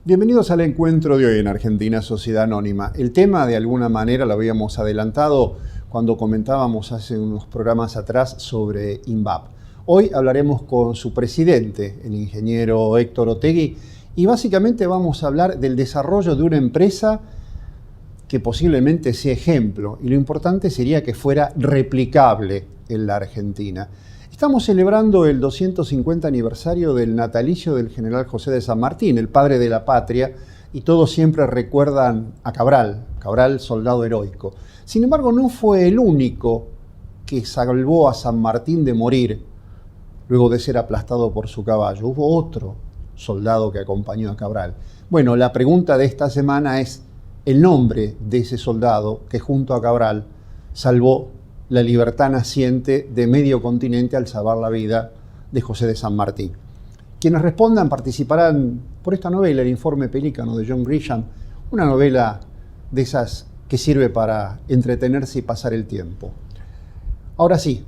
Bienvenidos al encuentro de hoy en Argentina Sociedad Anónima. El tema, de alguna manera, lo habíamos adelantado cuando comentábamos hace unos programas atrás sobre INVAP. Hoy hablaremos con su presidente, el ingeniero Héctor Otegui, y básicamente vamos a hablar del desarrollo de una empresa que posiblemente sea ejemplo, y lo importante sería que fuera replicable en la Argentina. Estamos celebrando el 250 aniversario del natalicio del general José de San Martín, el padre de la patria, y todos siempre recuerdan a Cabral, soldado heroico. Sin embargo, no fue el único que salvó a San Martín de morir luego de ser aplastado por su caballo. Hubo otro soldado que acompañó a Cabral. Bueno, la pregunta de esta semana es el nombre de ese soldado que junto a Cabral salvó la libertad naciente de medio continente al salvar la vida de José de San Martín. Quienes respondan participarán por esta novela, El informe Pelícano de John Grisham, una novela de esas que sirve para entretenerse y pasar el tiempo. Ahora sí,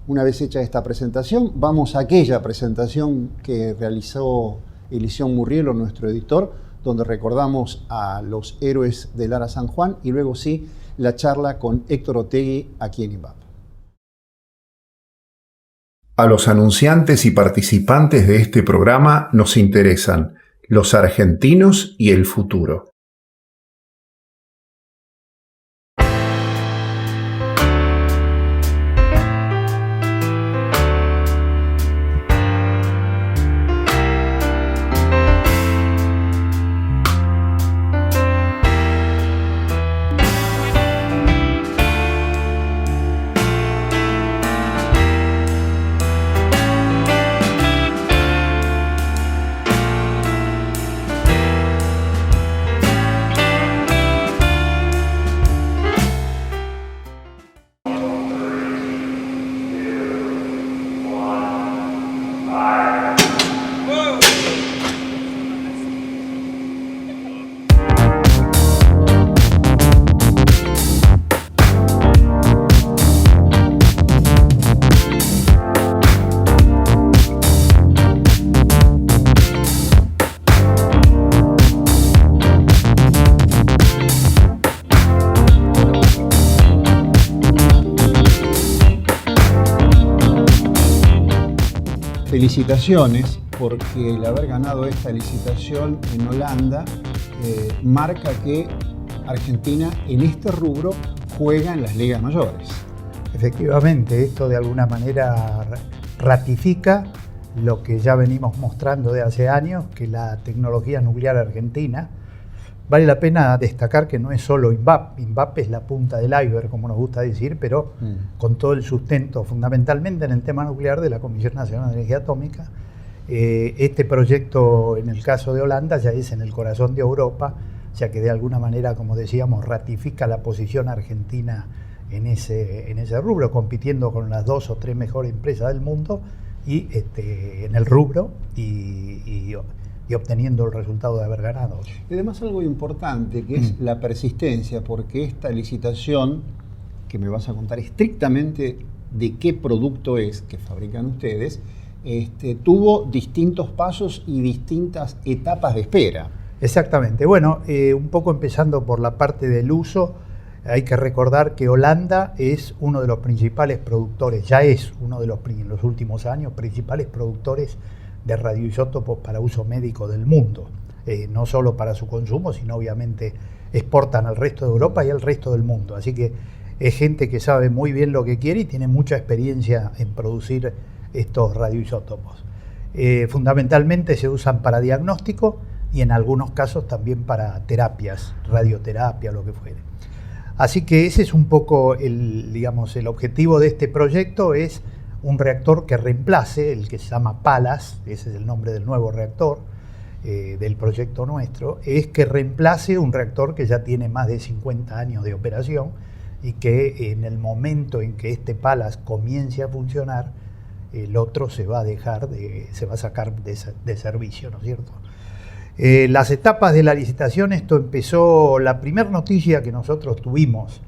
una vez hecha esta presentación, vamos a aquella presentación que realizó Elición Murrielo, nuestro editor, donde recordamos a los héroes de Lara San Juan, y luego sí, la charla con Héctor Otegui aquí en INVAP. A los anunciantes y participantes de este programa nos interesan los argentinos y el futuro. Felicitaciones, porque el haber ganado esta licitación en Holanda marca que Argentina en este rubro juega en las ligas mayores. Efectivamente, esto de alguna manera ratifica lo que ya venimos mostrando de hace años, que la tecnología nuclear argentina, vale la pena destacar que no es solo INVAP. INVAP es la punta del iceberg, como nos gusta decir, pero con todo el sustento, fundamentalmente en el tema nuclear, de la Comisión Nacional de Energía Atómica. Este proyecto, en el caso de Holanda, ya es en el corazón de Europa, ya que de alguna manera, como decíamos, ratifica la posición argentina en ese rubro, compitiendo con las 2 o 3 mejores empresas del mundo y en el rubro y obteniendo el resultado de haber ganado. Y además algo importante, que es la persistencia, porque esta licitación, que me vas a contar estrictamente de qué producto es que fabrican ustedes, tuvo distintos pasos y distintas etapas de espera. Exactamente. Bueno, un poco empezando por la parte del uso, hay que recordar que Holanda es uno de los principales productores, ya es uno de los, en los últimos años, principales productores de radioisótopos para uso médico del mundo, no solo para su consumo, sino obviamente exportan al resto de Europa y al resto del mundo. Así que es gente que sabe muy bien lo que quiere y tiene mucha experiencia en producir estos radioisótopos. Fundamentalmente se usan para diagnóstico y en algunos casos también para terapias, radioterapia, lo que fuere. Así que ese es un poco el objetivo de este proyecto, es un reactor que reemplace el que se llama PALAS, ese es el nombre del nuevo reactor del proyecto nuestro, es que reemplace un reactor que ya tiene más de 50 años de operación y que en el momento en que este PALAS comience a funcionar, el otro se va a sacar de servicio, ¿no es cierto? Las etapas de la licitación, esto empezó, la primera noticia que nosotros tuvimos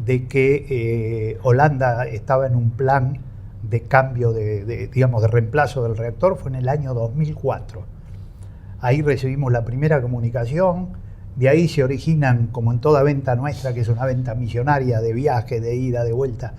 de que Holanda estaba en un plan de cambio, de reemplazo del reactor, fue en el año 2004. ahí recibimos la primera comunicación, de ahí se originan, como en toda venta nuestra, que es una venta misionaria de viaje, de ida, de vuelta,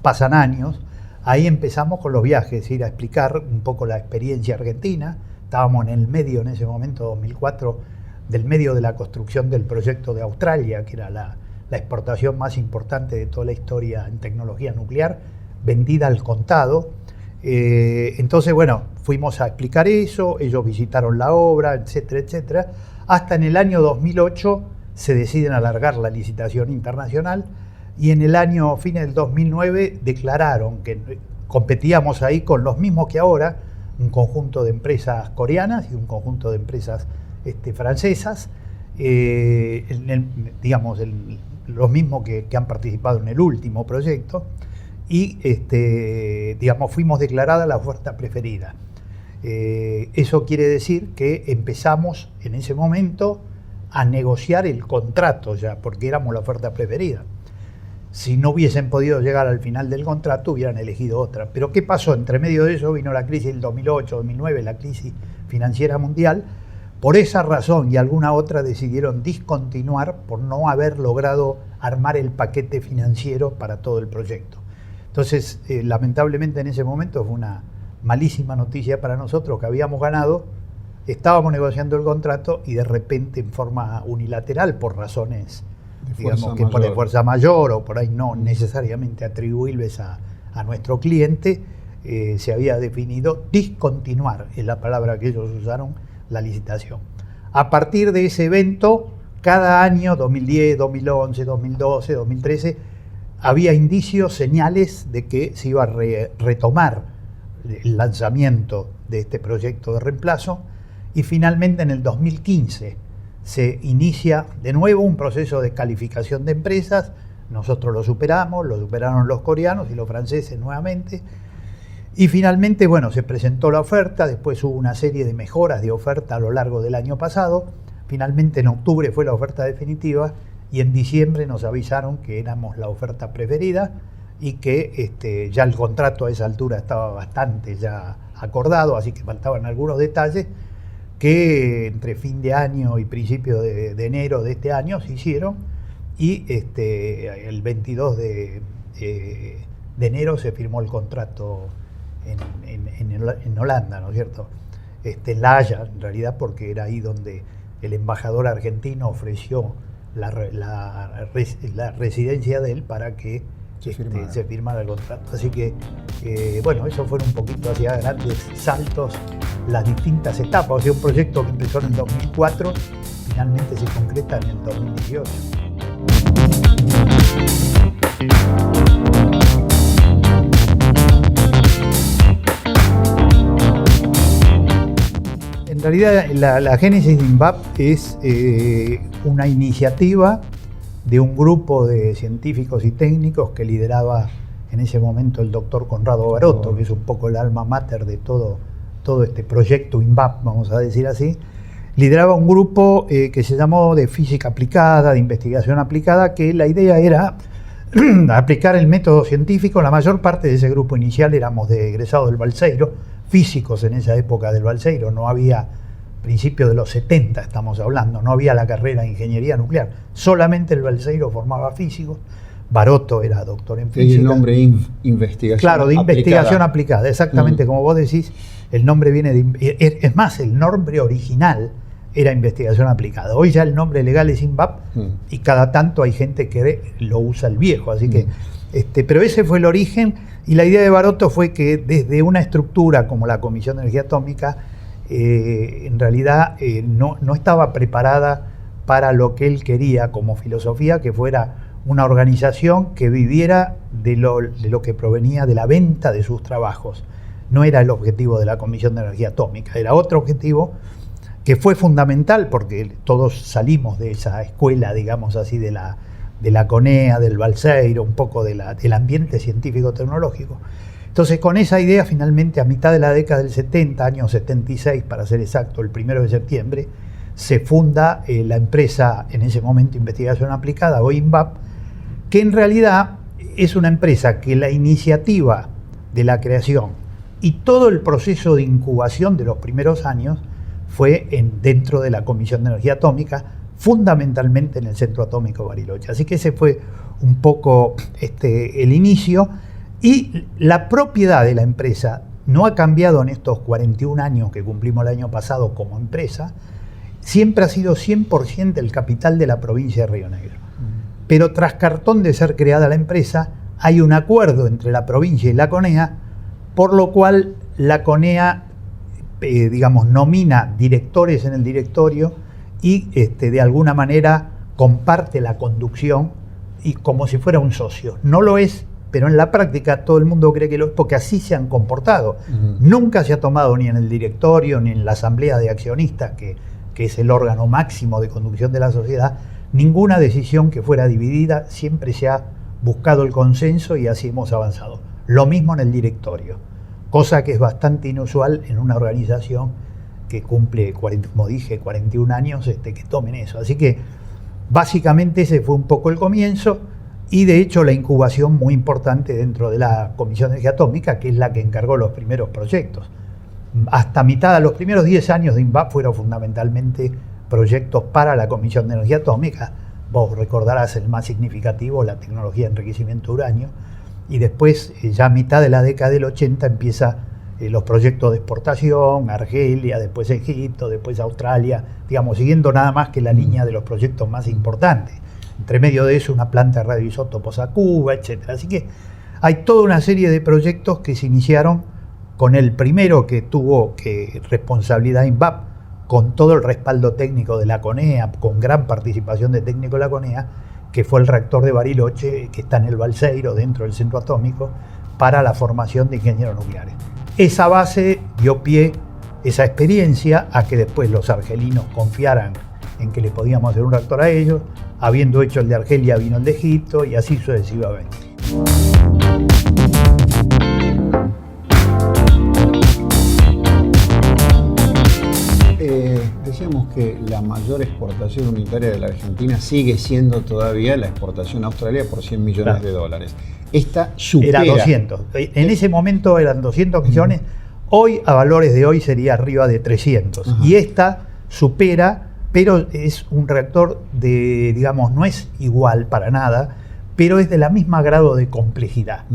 pasan años. Ahí empezamos con los viajes, ir a explicar un poco la experiencia argentina. Estábamos en el medio, en ese momento, 2004, del medio de la construcción del proyecto de Australia, que era la exportación más importante de toda la historia en tecnología nuclear, vendida al contado. Entonces, bueno, fuimos a explicar eso, ellos visitaron la obra, etcétera, etcétera. Hasta en el año 2008 se deciden alargar la licitación internacional y en el año fines del 2009 declararon que competíamos ahí con los mismos que ahora, un conjunto de empresas coreanas y un conjunto de empresas francesas, los mismos que han participado en el último proyecto, y fuimos declarada la oferta preferida. Eso quiere decir que empezamos en ese momento a negociar el contrato ya, porque éramos la oferta preferida. Si no hubiesen podido llegar al final del contrato, hubieran elegido otra. Pero ¿qué pasó? Entre medio de eso vino la crisis del 2008, 2009, la crisis financiera mundial. Por esa razón y alguna otra decidieron discontinuar por no haber logrado armar el paquete financiero para todo el proyecto. Entonces, lamentablemente en ese momento fue una malísima noticia para nosotros, que habíamos ganado, estábamos negociando el contrato y de repente en forma unilateral, por razones de fuerza mayor o por ahí no necesariamente atribuibles a nuestro cliente, se había definido discontinuar, es la palabra que ellos usaron, la licitación. A partir de ese evento, cada año, 2010, 2011, 2012, 2013, había indicios, señales de que se iba a retomar el lanzamiento de este proyecto de reemplazo, y finalmente en el 2015 se inicia de nuevo un proceso de calificación de empresas. Nosotros lo superamos, lo superaron los coreanos y los franceses nuevamente, y finalmente, bueno, se presentó la oferta. Después hubo una serie de mejoras de oferta a lo largo del año pasado. Finalmente en octubre fue la oferta definitiva y en diciembre nos avisaron que éramos la oferta preferida y que ya el contrato a esa altura estaba bastante ya acordado, así que faltaban algunos detalles que entre fin de año y principio de enero de este año se hicieron, y el 22 de enero se firmó el contrato en Holanda, ¿no es cierto? En La Haya, en realidad, porque era ahí donde el embajador argentino ofreció la residencia de él para que se firmara el contrato. Así que, bueno, eso fueron un poquito hacia grandes saltos, las distintas etapas. O sea, un proyecto que empezó en el 2004, finalmente se concreta en el 2018. En realidad, la génesis de INVAP es una iniciativa de un grupo de científicos y técnicos que lideraba en ese momento el doctor Conrado Barotto, que es un poco el alma mater de todo este proyecto INVAP, vamos a decir así. Lideraba un grupo que se llamó de física aplicada, de investigación aplicada, que la idea era aplicar el método científico. La mayor parte de ese grupo inicial éramos de egresados del Balseiro, físicos en esa época del Balseiro. No había, principios de los 70 estamos hablando, no había la carrera de ingeniería nuclear, solamente el Balseiro formaba físicos. Barotto era doctor en física. Y el nombre investigación aplicada. Claro, de investigación aplicada, exactamente, como vos decís, el nombre viene de... Es más, el nombre original era investigación aplicada. Hoy ya el nombre legal es INVAP y cada tanto hay gente que lo usa el viejo, así que... pero ese fue el origen, y la idea de Barotto fue que desde una estructura como la Comisión de Energía Atómica, en realidad no estaba preparada para lo que él quería como filosofía, que fuera una organización que viviera de lo que provenía de la venta de sus trabajos. No era el objetivo de la Comisión de Energía Atómica, era otro objetivo que fue fundamental porque todos salimos de esa escuela, digamos así, de la CONEA, del Balseiro, un poco del ambiente científico-tecnológico. Entonces, con esa idea, finalmente, a mitad de la década del 70, año 76, para ser exacto, el 1 de septiembre, se funda la empresa, en ese momento, Investigación Aplicada, o INVAP, que en realidad es una empresa que la iniciativa de la creación y todo el proceso de incubación de los primeros años fue dentro de la Comisión de Energía Atómica, fundamentalmente en el Centro Atómico Bariloche. Así que ese fue un poco el inicio, y la propiedad de la empresa no ha cambiado en estos 41 años que cumplimos el año pasado como empresa. Siempre ha sido 100% el capital de la provincia de Río Negro. Pero tras cartón de ser creada la empresa, hay un acuerdo entre la provincia y la CONEA, por lo cual la CONEA, nomina directores en el directorio y de alguna manera comparte la conducción y como si fuera un socio. No lo es, pero en la práctica todo el mundo cree que lo es, porque así se han comportado. Nunca se ha tomado ni en el directorio ni en la asamblea de accionistas, que es el órgano máximo de conducción de la sociedad, ninguna decisión que fuera dividida. Siempre se ha buscado el consenso y así hemos avanzado. Lo mismo en el directorio, cosa que es bastante inusual en una organización que cumple, como dije, 41 años, que tomen eso. Así que básicamente ese fue un poco el comienzo, y de hecho la incubación muy importante dentro de la Comisión de Energía Atómica, que es la que encargó los primeros proyectos. Hasta mitad, los primeros 10 años de INVAP fueron fundamentalmente proyectos para la Comisión de Energía Atómica. Vos recordarás el más significativo, la tecnología de enriquecimiento de uranio, y después, ya a mitad de la década del 80, empieza los proyectos de exportación, Argelia, después Egipto, después Australia, siguiendo nada más que la línea de los proyectos más importantes. Entre medio de eso, una planta de radioisótopos a Cuba, etc. Así que hay toda una serie de proyectos que se iniciaron con el primero, que tuvo responsabilidad INVAP, con todo el respaldo técnico de la CONEA, con gran participación de técnicos de la CONEA, que fue el reactor de Bariloche, que está en el Balseiro, dentro del centro atómico, para la formación de ingenieros nucleares. Esa base dio pie, esa experiencia, a que después los argelinos confiaran en que le podíamos hacer un reactor a ellos. Habiendo hecho el de Argelia, vino el de Egipto, y así sucesivamente. Decíamos que la mayor exportación unitaria de la Argentina sigue siendo todavía la exportación a Australia por 100 millones de dólares. Esta supera... Era 200. En ese momento eran 200 millones. Hoy, a valores de hoy, sería arriba de 300. Y esta supera, pero es un reactor no es igual para nada, pero es de la misma grado de complejidad.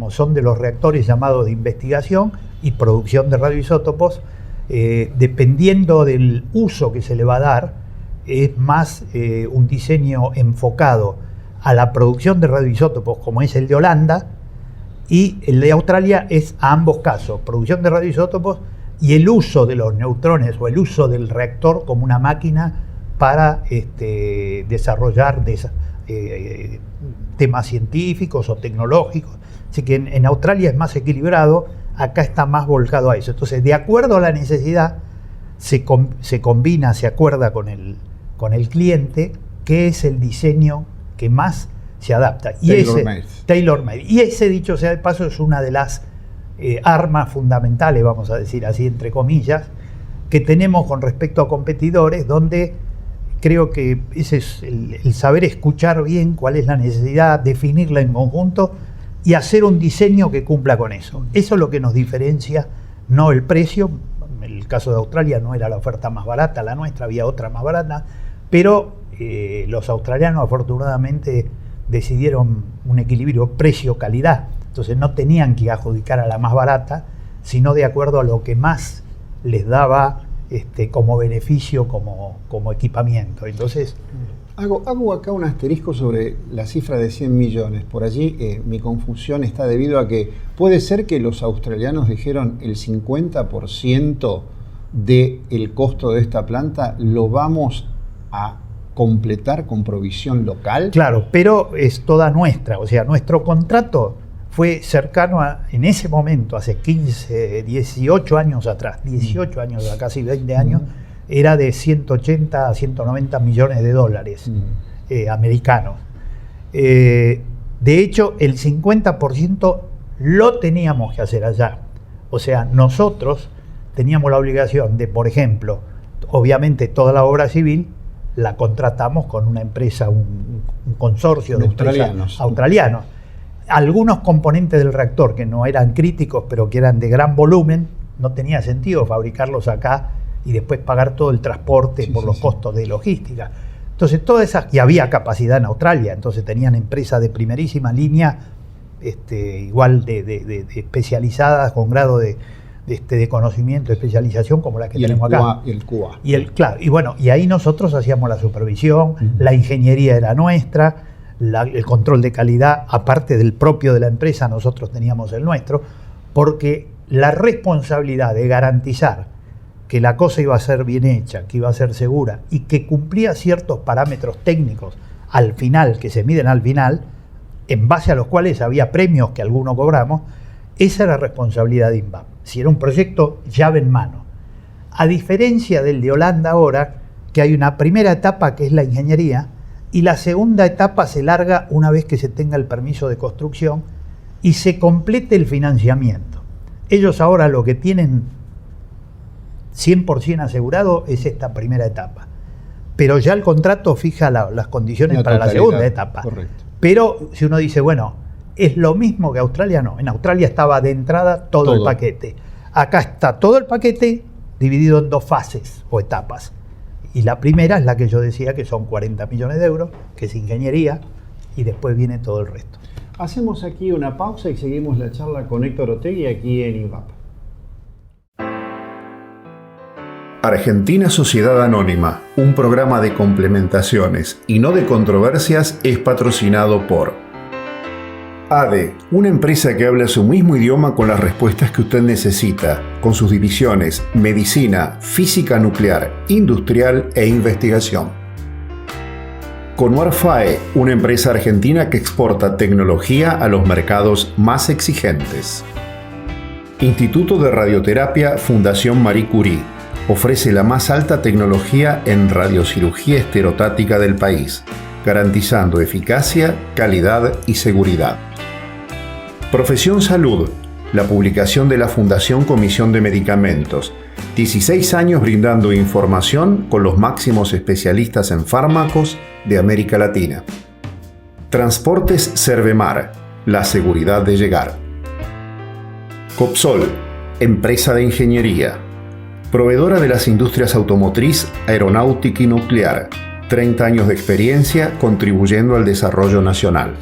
Son de los reactores llamados de investigación y producción de radioisótopos. Dependiendo del uso que se le va a dar, es más un diseño enfocado a la producción de radioisótopos, como es el de Holanda, y el de Australia es a ambos casos, producción de radioisótopos y el uso de los neutrones o el uso del reactor como una máquina para desarrollar temas científicos o tecnológicos. Así que en Australia es más equilibrado, acá está más volcado a eso. Entonces, de acuerdo a la necesidad, se combina, se acuerda con el cliente qué es el diseño que más se adapta. Tailor-made. Y ese, dicho sea de paso, es una de las armas fundamentales, vamos a decir así, entre comillas, que tenemos con respecto a competidores, donde creo que ese es el saber escuchar bien cuál es la necesidad, definirla en conjunto y hacer un diseño que cumpla con eso. Eso es lo que nos diferencia, no el precio. En el caso de Australia no era la oferta más barata, la nuestra, había otra más barata, pero los australianos afortunadamente decidieron un equilibrio precio-calidad. Entonces no tenían que adjudicar a la más barata, sino de acuerdo a lo que más les daba como beneficio, como equipamiento. Entonces... Hago acá un asterisco sobre la cifra de 100 millones. Por allí mi confusión está debido a que puede ser que los australianos dijeron el 50% del costo de esta planta lo vamos a completar con provisión local. Claro, pero es toda nuestra. O sea, nuestro contrato fue cercano en ese momento, hace 15, 18 años atrás, 18 años, casi 20 años, era de 180 a 190 millones de dólares americanos. De hecho, el 50% lo teníamos que hacer allá. O sea, nosotros teníamos la obligación de, por ejemplo, obviamente toda la obra civil la contratamos con una empresa, un consorcio de australianos. Algunos componentes del reactor que no eran críticos, pero que eran de gran volumen, no tenía sentido fabricarlos acá y después pagar todo el transporte por los costos de logística. Entonces, todas esas, y había capacidad en Australia, entonces tenían empresas de primerísima línea, igual de especializadas, con grado de conocimiento, de especialización como la que tenemos acá. Y el QA. Claro, y bueno, y ahí nosotros hacíamos la supervisión, la ingeniería era nuestra, el control de calidad, aparte del propio de la empresa, nosotros teníamos el nuestro, porque la responsabilidad de garantizar que la cosa iba a ser bien hecha, que iba a ser segura y que cumplía ciertos parámetros técnicos al final, que se miden al final, en base a los cuales había premios que algunos cobramos, esa era responsabilidad de INVAP. Si era un proyecto llave en mano. A diferencia del de Holanda ahora, que hay una primera etapa que es la ingeniería, y la segunda etapa se larga una vez que se tenga el permiso de construcción y se complete el financiamiento. Ellos ahora lo que tienen 100% asegurado es esta primera etapa. Pero ya el contrato fija las condiciones para la segunda etapa. Correcto. Pero si uno dice, bueno, ¿es lo mismo que Australia? No. En Australia estaba de entrada todo el paquete. Acá está todo el paquete dividido en 2 fases o etapas. Y la primera es la que yo decía, que son 40 millones de euros, que es ingeniería, y después viene todo el resto. Hacemos aquí una pausa y seguimos la charla con Héctor Otegui aquí en INVAP. Argentina Sociedad Anónima, un programa de complementaciones y no de controversias, es patrocinado por ADE, una empresa que habla su mismo idioma con las respuestas que usted necesita, con sus divisiones medicina, física nuclear, industrial e investigación. Conuar FAE, una empresa argentina que exporta tecnología a los mercados más exigentes. Instituto de Radioterapia Fundación Marie Curie, ofrece la más alta tecnología en radiocirugía esterotática del país, garantizando eficacia, calidad y seguridad. Profesión Salud, la publicación de la Fundación Comisión de Medicamentos. 16 años brindando información con los máximos especialistas en fármacos de América Latina. Transportes Servemar, la seguridad de llegar. Copsol, empresa de ingeniería. Proveedora de las industrias automotriz, aeronáutica y nuclear. 30 años de experiencia contribuyendo al desarrollo nacional.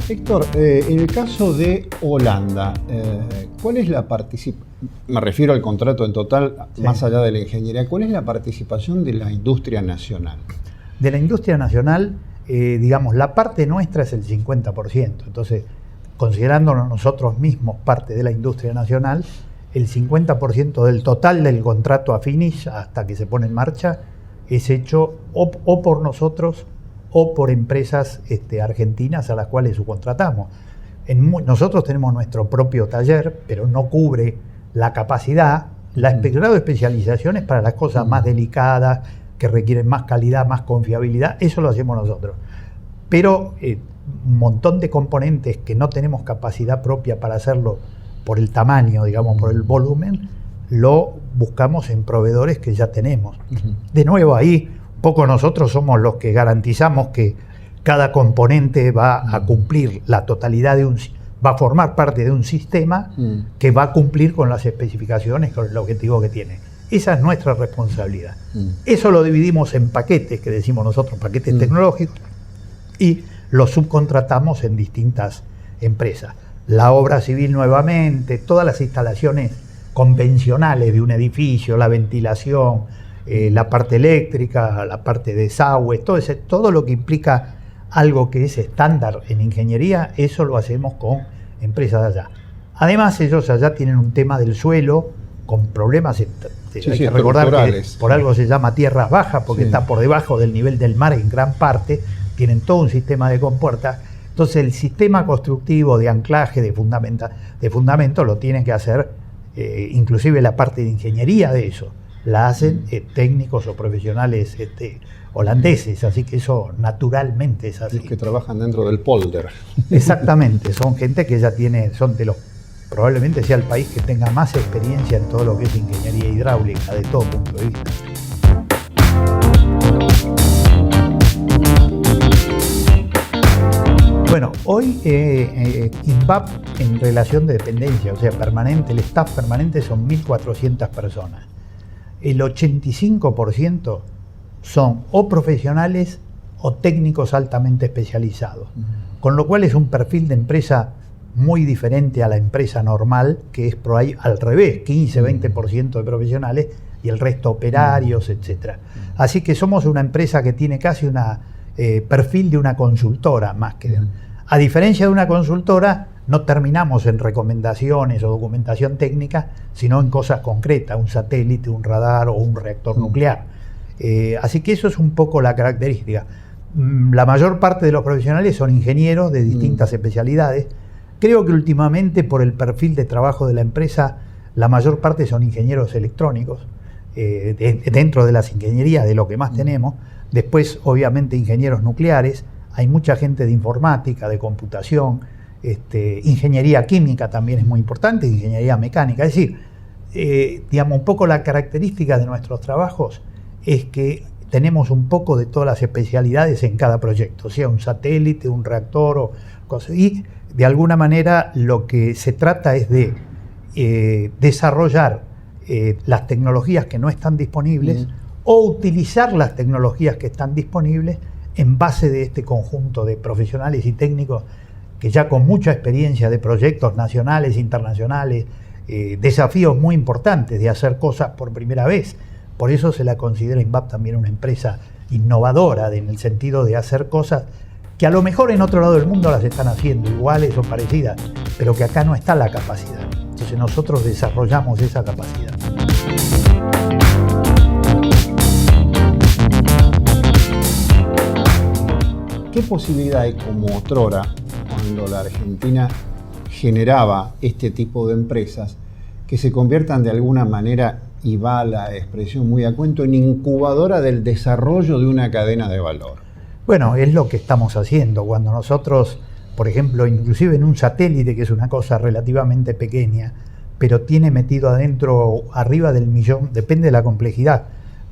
Héctor, en el caso de Holanda, ¿cuál es la participación? Me refiero al contrato en total, más allá de la ingeniería. ¿Cuál es la participación de la industria nacional? De la industria nacional, digamos, la parte nuestra es el 50%. Entonces, considerándonos nosotros mismos parte de la industria nacional, el 50% del total del contrato a finish, hasta que se pone en marcha, es hecho o por nosotros o por empresas argentinas a las cuales subcontratamos. Nosotros tenemos nuestro propio taller, pero no cubre la capacidad. El grado de especialización es para las cosas más delicadas, que requieren más calidad, más confiabilidad. Eso lo hacemos nosotros. Pero un montón de componentes que no tenemos capacidad propia para hacerlo por el tamaño, digamos, por el volumen, lo buscamos en proveedores que ya tenemos. De nuevo, ahí poco nosotros somos los que garantizamos que cada componente va a cumplir la totalidad va a formar parte de un sistema que va a cumplir con las especificaciones, con el objetivo que tiene. Esa es nuestra responsabilidad. Eso lo dividimos en paquetes, que decimos nosotros, paquetes tecnológicos, y lo subcontratamos en distintas empresas. La obra civil nuevamente, todas las instalaciones convencionales de un edificio, la ventilación, la parte eléctrica, la parte de desagüe, todo lo que implica algo que es estándar en ingeniería, eso lo hacemos con empresas de allá. Además, ellos allá tienen un tema del suelo con problemas, hay que recordar que por algo se llama tierras bajas, porque está por debajo del nivel del mar en gran parte, tienen todo un sistema de compuertas. Entonces el sistema constructivo de anclaje, de fundamento, lo tienen que hacer inclusive la parte de ingeniería de eso, la hacen técnicos o profesionales holandeses, así que eso naturalmente es así. Los que trabajan dentro del polder. Exactamente, son gente que ya son de los, probablemente sea el país que tenga más experiencia en todo lo que es ingeniería hidráulica, de todo punto de vista. Bueno, hoy INVAP en relación de dependencia, o sea, permanente, el staff permanente son 1.400 personas. El 85% son o profesionales o técnicos altamente especializados, con lo cual es un perfil de empresa muy diferente a la empresa normal, que es por ahí al revés, 15-20% de profesionales y el resto operarios, etc. Así que somos una empresa que tiene casi una perfil de una consultora más que... A diferencia de una consultora, no terminamos en recomendaciones o documentación técnica, sino en cosas concretas, un satélite, un radar o un reactor nuclear. Así que eso es un poco la característica. La mayor parte de los profesionales son ingenieros de distintas especialidades. Creo que últimamente, por el perfil de trabajo de la empresa, la mayor parte son ingenieros electrónicos, dentro de las ingenierías, de lo que más tenemos. Después, obviamente, ingenieros nucleares. Hay mucha gente de informática, de computación, ingeniería química también es muy importante, ingeniería mecánica. Es decir, digamos, un poco la característica de nuestros trabajos es que tenemos un poco de todas las especialidades en cada proyecto, sea un satélite, un reactor o cosas. Y de alguna manera lo que se trata es de desarrollar las tecnologías que no están disponibles o utilizar las tecnologías que están disponibles en base de este conjunto de profesionales y técnicos que ya con mucha experiencia de proyectos nacionales, internacionales, desafíos muy importantes de hacer cosas por primera vez. Por eso se la considera INVAP también una empresa innovadora, en el sentido de hacer cosas que a lo mejor en otro lado del mundo las están haciendo, iguales o parecidas, pero que acá no está la capacidad. Entonces nosotros desarrollamos esa capacidad. ¿Qué posibilidad hay como otrora, cuando la Argentina generaba este tipo de empresas, que se conviertan de alguna manera, y va la expresión muy a cuento, en incubadora del desarrollo de una cadena de valor? Bueno, es lo que estamos haciendo. Cuando nosotros, por ejemplo, inclusive en un satélite, que es una cosa relativamente pequeña, pero tiene metido adentro, arriba del 1.000.000, depende de la complejidad,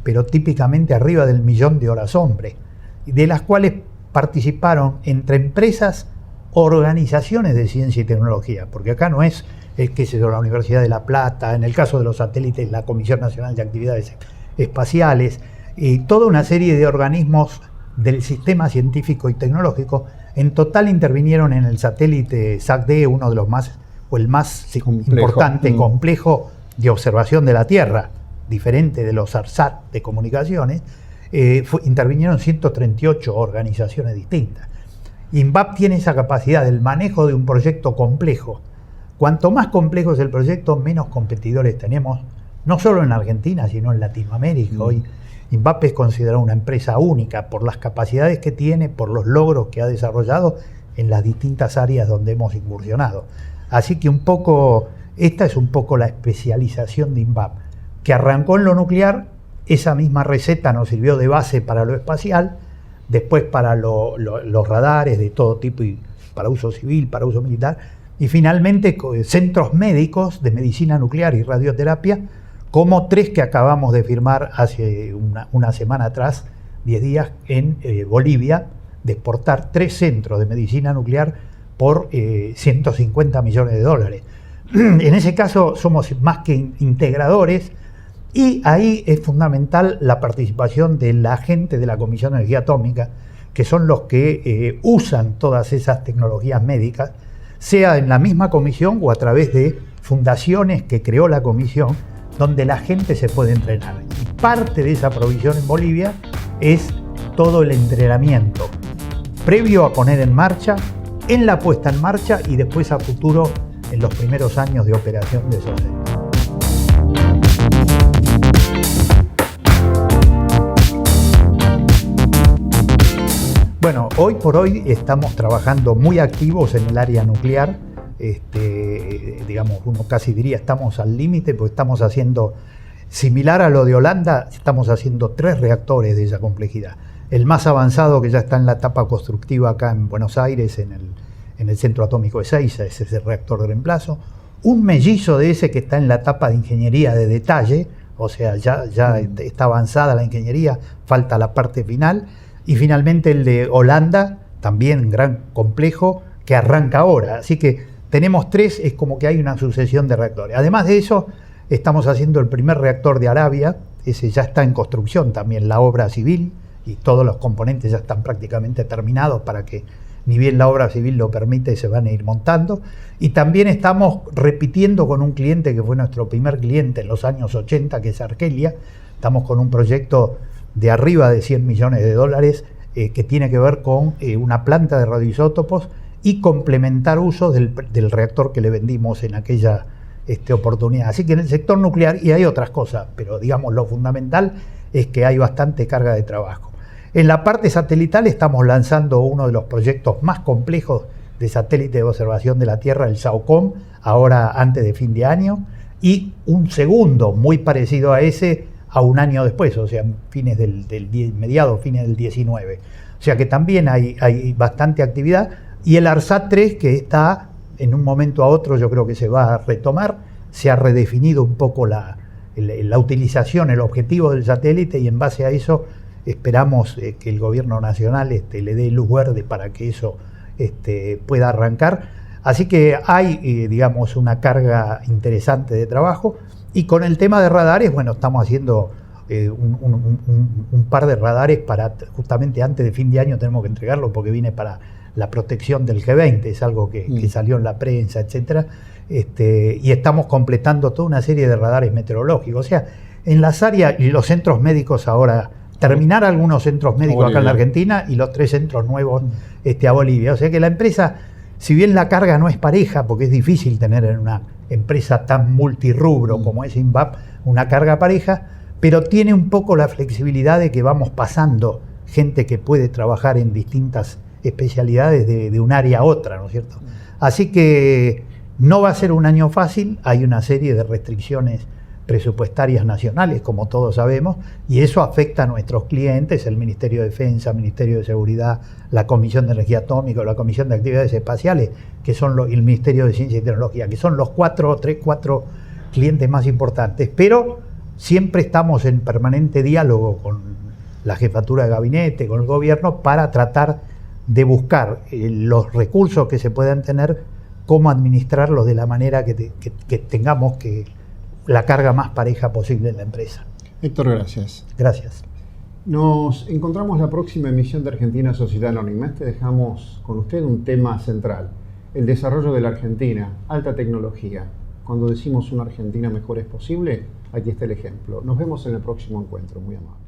pero típicamente arriba del 1.000.000 de horas hombre, de las cuales participaron entre empresas, organizaciones de ciencia y tecnología, porque acá no es, qué sé yo, la Universidad de La Plata, en el caso de los satélites, la Comisión Nacional de Actividades Espaciales, y toda una serie de organismos del sistema científico y tecnológico. En total intervinieron en el satélite SAC-D, uno de los más, o el más importante, complejo de observación de la Tierra, diferente de los ARSAT de comunicaciones. Intervinieron 138 organizaciones distintas. INVAP tiene esa capacidad del manejo de un proyecto complejo. Cuanto más complejo es el proyecto, menos competidores tenemos, no solo en Argentina, sino en Latinoamérica. Hoy INVAP es considerada una empresa única por las capacidades que tiene, por los logros que ha desarrollado en las distintas áreas donde hemos incursionado. Así que un poco, esta es un poco la especialización de INVAP, que arrancó en lo nuclear. Esa misma receta nos sirvió de base para lo espacial, después para los radares de todo tipo, y para uso civil, para uso militar, y finalmente centros médicos de medicina nuclear y radioterapia, como 3 que acabamos de firmar hace una semana atrás, 10 días, en Bolivia, de exportar 3 centros de medicina nuclear por $150 millones. En ese caso somos más que integradores. Y ahí es fundamental la participación de la gente de la Comisión de Energía Atómica, que son los que usan todas esas tecnologías médicas, sea en la misma comisión o a través de fundaciones que creó la comisión, donde la gente se puede entrenar. Y parte de esa provisión en Bolivia es todo el entrenamiento previo a poner en marcha, en la puesta en marcha y después a futuro en los primeros años de operación de esos centros. Bueno, hoy por hoy estamos trabajando muy activos en el área nuclear. digamos, uno casi diría estamos al límite, porque estamos haciendo, similar a lo de Holanda, estamos haciendo 3 reactores de esa complejidad. El más avanzado, que ya está en la etapa constructiva acá en Buenos Aires, en el Centro Atómico de Ezeiza, ese es el reactor de reemplazo. Un mellizo de ese que está en la etapa de ingeniería de detalle, o sea, ya está avanzada la ingeniería, falta la parte final. Y finalmente el de Holanda, también gran complejo, que arranca ahora. Así que tenemos 3, es como que hay una sucesión de reactores. Además de eso, estamos haciendo el primer reactor de Arabia, ese ya está en construcción también, la obra civil, y todos los componentes ya están prácticamente terminados para que, ni bien la obra civil lo permite, se van a ir montando. Y también estamos repitiendo con un cliente que fue nuestro primer cliente en los años 80, que es Argelia. Estamos con un proyecto de arriba de $100 millones que tiene que ver con una planta de radioisótopos y complementar usos del reactor que le vendimos en aquella oportunidad. Así que en el sector nuclear, y hay otras cosas, pero digamos lo fundamental es que hay bastante carga de trabajo. En la parte satelital estamos lanzando uno de los proyectos más complejos de satélite de observación de la Tierra, el SAOCOM, ahora antes de fin de año, y un segundo muy parecido a ese a un año después, o sea, fines del 19. O sea que también hay bastante actividad. Y el ARSAT-3, que está en un momento a otro, yo creo que se va a retomar, se ha redefinido un poco la utilización, el objetivo del satélite, y en base a eso esperamos que el gobierno nacional le dé luz verde para que eso pueda arrancar. Así que hay, digamos, una carga interesante de trabajo. Y con el tema de radares, bueno, estamos haciendo un par de radares para, justamente antes de fin de año tenemos que entregarlo porque viene para la protección del G20, es algo que salió en la prensa, etcétera. Y estamos completando toda una serie de radares meteorológicos. O sea, en las áreas y los centros médicos ahora, terminar algunos centros médicos acá en la Argentina y los 3 centros nuevos a Bolivia. O sea que la empresa, si bien la carga no es pareja, porque es difícil tener en una empresa tan multirrubro como es INVAP una carga pareja, pero tiene un poco la flexibilidad de que vamos pasando gente que puede trabajar en distintas especialidades de un área a otra, ¿no es cierto? Así que no va a ser un año fácil, hay una serie de restricciones presupuestarias nacionales, como todos sabemos, y eso afecta a nuestros clientes, el Ministerio de Defensa, el Ministerio de Seguridad, la Comisión de Energía Atómica, la Comisión de Actividades Espaciales, que son el Ministerio de Ciencia y Tecnología, que son los 4 clientes más importantes, pero siempre estamos en permanente diálogo con la jefatura de gabinete, con el gobierno, para tratar de buscar los recursos que se puedan tener, cómo administrarlos de la manera que tengamos la carga más pareja posible en la empresa. Héctor, gracias. Gracias. Nos encontramos la próxima emisión de Argentina Sociedad Anónima. Dejamos con usted un tema central, el desarrollo de la Argentina, alta tecnología. Cuando decimos una Argentina mejor es posible, aquí está el ejemplo. Nos vemos en el próximo encuentro. Muy amables.